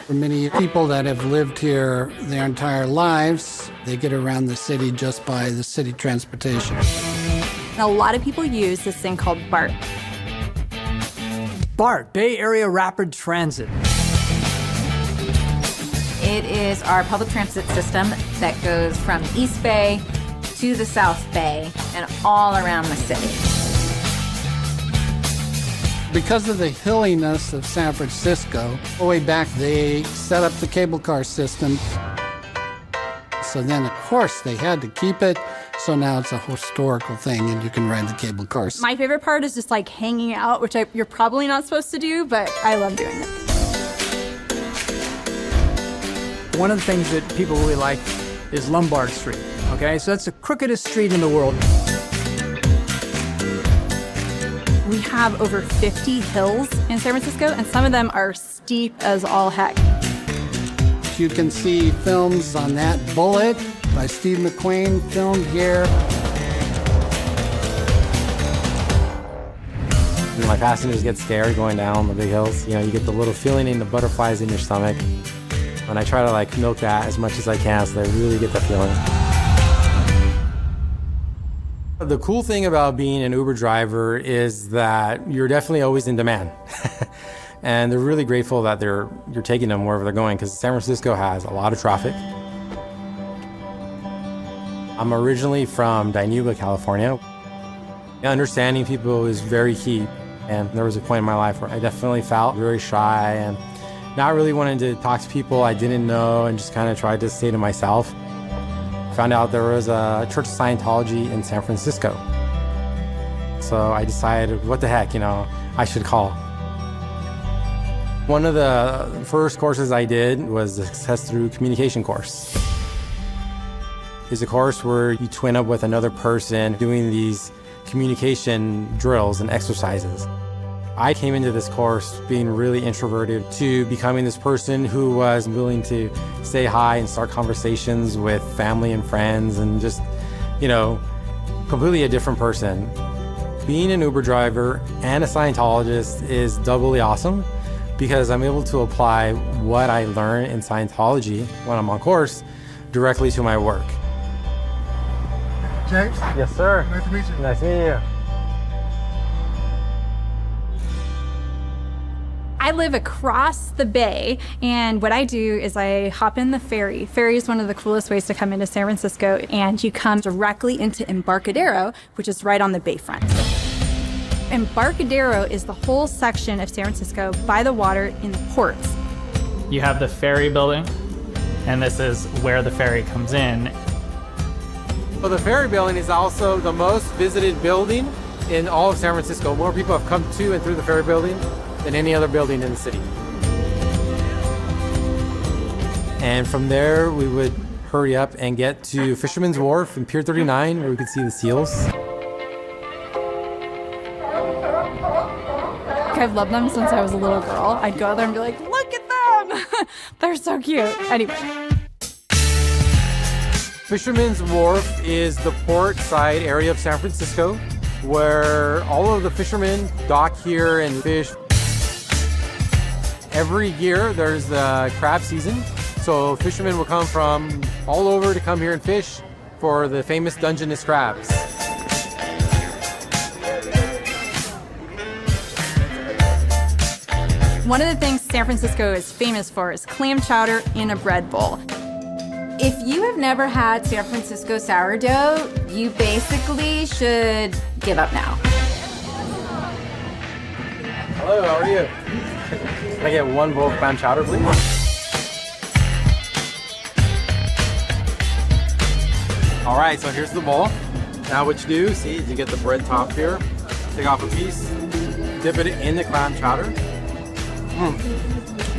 For many people that have lived here their entire lives, they get around the city just by the city transportation. And a lot of people use this thing called BART. BART, Bay Area Rapid Transit. It is our public transit system that goes from East Bay to the South Bay and all around the city. Because of the hilliness of San Francisco, way back they set up the cable car system. So then, of course, they had to keep it. So now it's a historical thing and you can ride the cable cars. My favorite part is just like hanging out, which you're probably not supposed to do, but I love doing it. One of the things that people really like is Lombard Street, okay? So that's the crookedest street in the world. We have over 50 hills in San Francisco, and some of them are steep as all heck. You can see films on that Bullet by Steve McQueen, filmed here. My passengers get scared going down the big hills. You know, you get the little feeling in the butterflies in your stomach. And I try to like milk that as much as I can so they really get that feeling. The cool thing about being an Uber driver is that you're definitely always in demand. And they're really grateful that you're taking them wherever they're going because San Francisco has a lot of traffic. I'm originally from Dinuba, California. Understanding people is very key. And there was a point in my life where I definitely felt very shy and not really wanting to talk to people I didn't know and just kind of tried to stay to myself. Found out there was a Church of Scientology in San Francisco. So I decided, what the heck, I should call. One of the first courses I did was the Success Through Communication course. It's a course where you twin up with another person doing these communication drills and exercises. I came into this course being really introverted to becoming this person who was willing to say hi and start conversations with family and friends and just, completely a different person. Being an Uber driver and a Scientologist is doubly awesome because I'm able to apply what I learn in Scientology when I'm on course directly to my work. James? Yes, sir. Nice to meet you. Nice to meet you. I live across the bay, and what I do is I hop in the ferry. Ferry is one of the coolest ways to come into San Francisco, and you come directly into Embarcadero, which is right on the bayfront. Embarcadero is the whole section of San Francisco by the water in the ports. You have the ferry building, and this is where the ferry comes in. Well, the ferry building is also the most visited building in all of San Francisco. More people have come to and through the ferry building than any other building in the city. And from there, we would hurry up and get to Fisherman's Wharf in Pier 39, where we could see the seals. I've loved them since I was a little girl. I'd go there and be like, look at them! They're so cute. Anyway. Fisherman's Wharf is the port side area of San Francisco, where all of the fishermen dock here and fish. Every year there's the crab season, so fishermen will come from all over to come here and fish for the famous Dungeness crabs. One of the things San Francisco is famous for is clam chowder in a bread bowl. If you have never had San Francisco sourdough, you basically should give up now. Hello, how are you? Can I get one bowl of clam chowder, please? All right, so here's the bowl. Now what you do, see, is you get the bread top here, take off a piece, dip it in the clam chowder.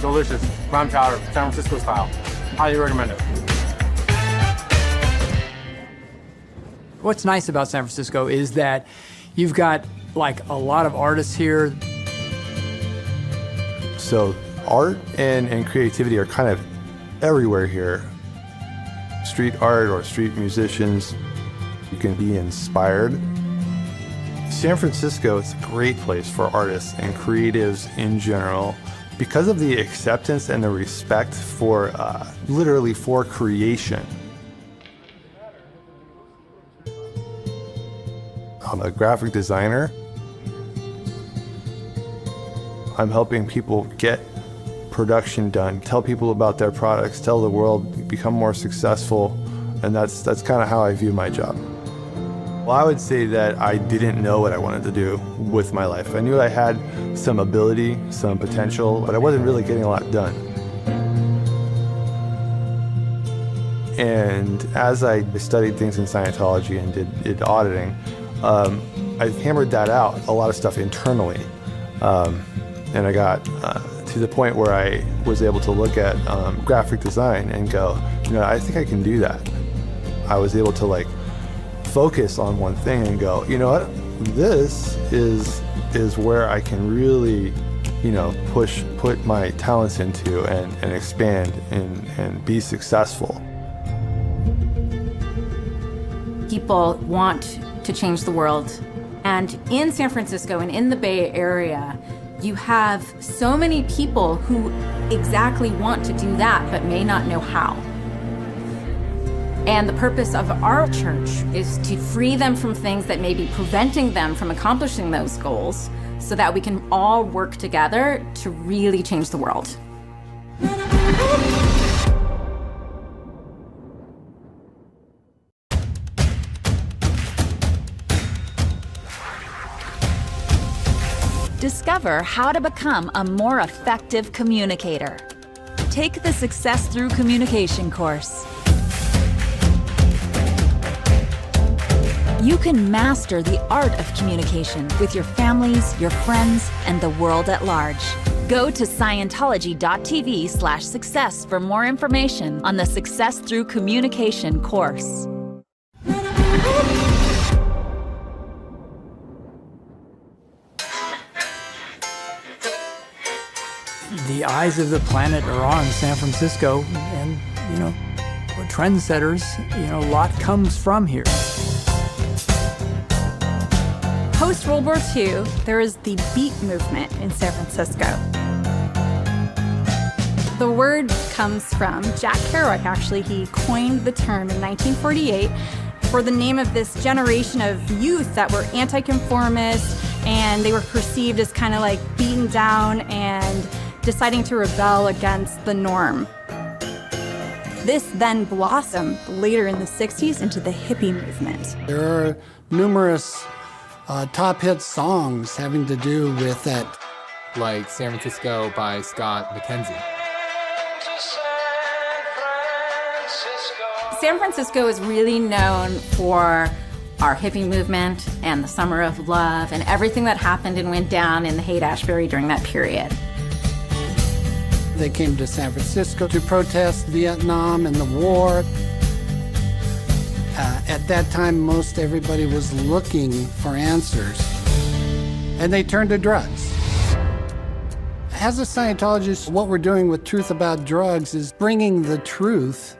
Delicious. Clam chowder, San Francisco style. Highly recommend it. What's nice about San Francisco is that you've got like a lot of artists here. So art and creativity are kind of everywhere here. Street art or street musicians, you can be inspired. San Francisco is a great place for artists and creatives in general Because of the acceptance and the respect for, literally for creation. I'm a graphic designer. I'm helping people get production done, tell people about their products, tell the world, become more successful, and that's kind of how I view my job. Well, I would say that I didn't know what I wanted to do with my life. I knew I had some ability, some potential, but I wasn't really getting a lot done. And as I studied things in Scientology and did auditing, I hammered that out, a lot of stuff internally. And I got to the point where I was able to look at graphic design and go, I think I can do that. I was able to focus on one thing and go, you know what, this is where I can really, put my talents into and expand and be successful. People want to change the world. And in San Francisco and in the Bay Area, you have so many people who exactly want to do that, but may not know how. And the purpose of our church is to free them from things that may be preventing them from accomplishing those goals so that we can all work together to really change the world. Discover how to become a more effective communicator. Take the Success Through Communication course. You can master the art of communication with your families, your friends, and the world at large. Go to Scientology.tv/success for more information on the Success Through Communication course. The eyes of the planet are on San Francisco, and, we're trendsetters. A lot comes from here. Post-World War II, there is the beat movement in San Francisco. The word comes from Jack Kerouac, actually. He coined the term in 1948 for the name of this generation of youth that were anti-conformist, and they were perceived as kind of beaten down and deciding to rebel against the norm. This then blossomed later in the 60s into the hippie movement. There are numerous top hit songs having to do with that. Like San Francisco by Scott McKenzie. San Francisco is really known for our hippie movement and the Summer of Love and everything that happened and went down in the Haight-Ashbury during that period. They came to San Francisco to protest Vietnam and the war. At that time, most everybody was looking for answers, and they turned to drugs. As a Scientologist, what we're doing with Truth About Drugs is bringing the truth,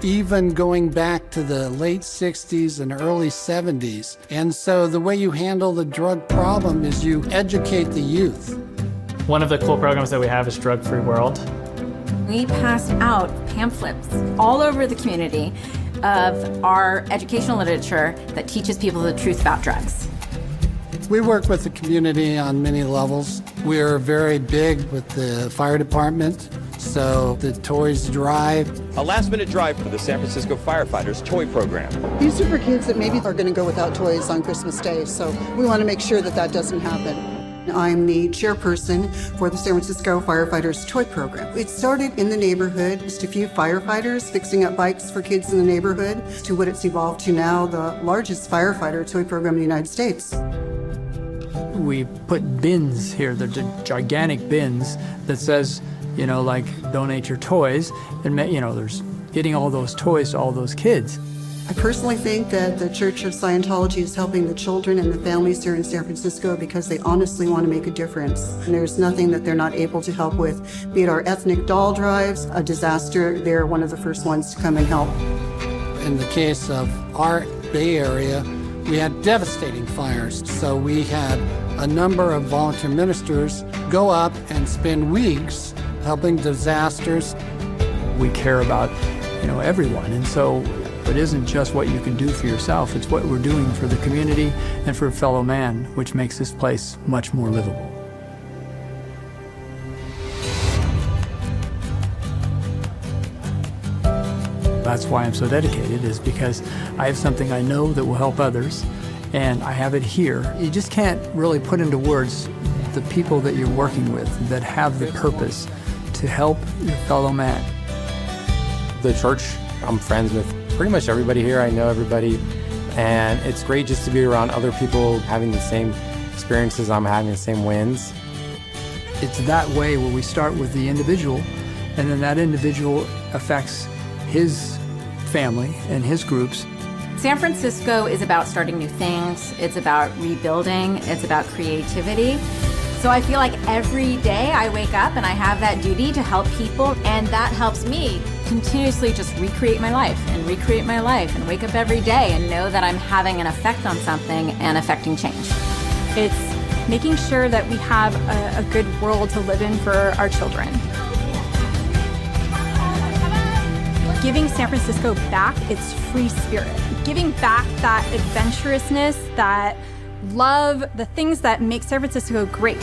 even going back to the late 60s and early 70s. And so the way you handle the drug problem is you educate the youth. One of the cool programs that we have is Drug Free World. We pass out pamphlets all over the community of our educational literature that teaches people the truth about drugs. We work with the community on many levels. We're very big with the fire department, so the toys drive. A last-minute drive for the San Francisco Firefighters Toy Program. These are for kids that maybe are going to go without toys on Christmas Day, so we want to make sure that that doesn't happen. I'm the chairperson for the San Francisco Firefighters Toy Program. It started in the neighborhood, just a few firefighters fixing up bikes for kids in the neighborhood, to what it's evolved to now, the largest firefighter toy program in the United States. We put bins here, they're gigantic bins that says, donate your toys, and, there's getting all those toys to all those kids. I personally think that the Church of Scientology is helping the children and the families here in San Francisco because they honestly want to make a difference. And there's nothing that they're not able to help with, be it our ethnic doll drives, a disaster, they're one of the first ones to come and help. In the case of our Bay Area, We had devastating fires, so we had a number of volunteer ministers go up and spend weeks helping disasters. We care about, everyone, and so it isn't just what you can do for yourself, it's what we're doing for the community and for fellow man, which makes this place much more livable. That's why I'm so dedicated, is because I have something I know that will help others, and I have it here. You just can't really put into words the people that you're working with that have the purpose to help your fellow man. The church, I'm friends with pretty much everybody here. I know everybody, and it's great just to be around other people having the same experiences I'm having, the same wins. It's that way where we start with the individual, and then that individual affects his family and his groups. San Francisco is about starting new things. It's about rebuilding. It's about creativity. So I feel like every day I wake up and I have that duty to help people, and that helps me continuously just recreate my life and wake up every day and know that I'm having an effect on something and affecting change. It's making sure that we have a good world to live in for our children. Giving San Francisco back its free spirit. Giving back that adventurousness, that love, the things that make San Francisco great.